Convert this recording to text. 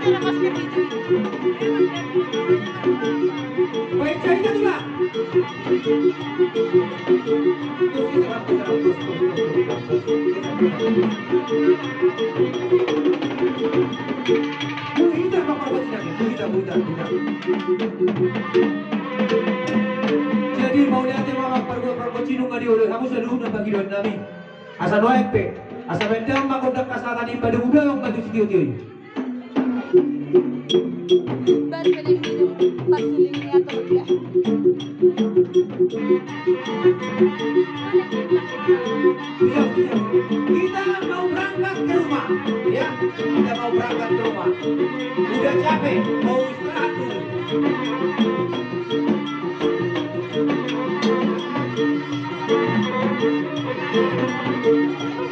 cabenya dikit. Baik kayaknya tuh lah. Buhita pa ako sinabi. Buhita. Jadi mau natin mga pagpapagpachino nga diyo, ako sa loob ng Panginoon namin. Asa noepe, asa bentang makundak kasatan ni padugudang madusitiyo-tiyo. Baru kali minum pasulingnya atau enggak? Kita mau berangkat ke rumah, ya. Kita mau berangkat ke rumah. Udah capek, mau istirahat dulu.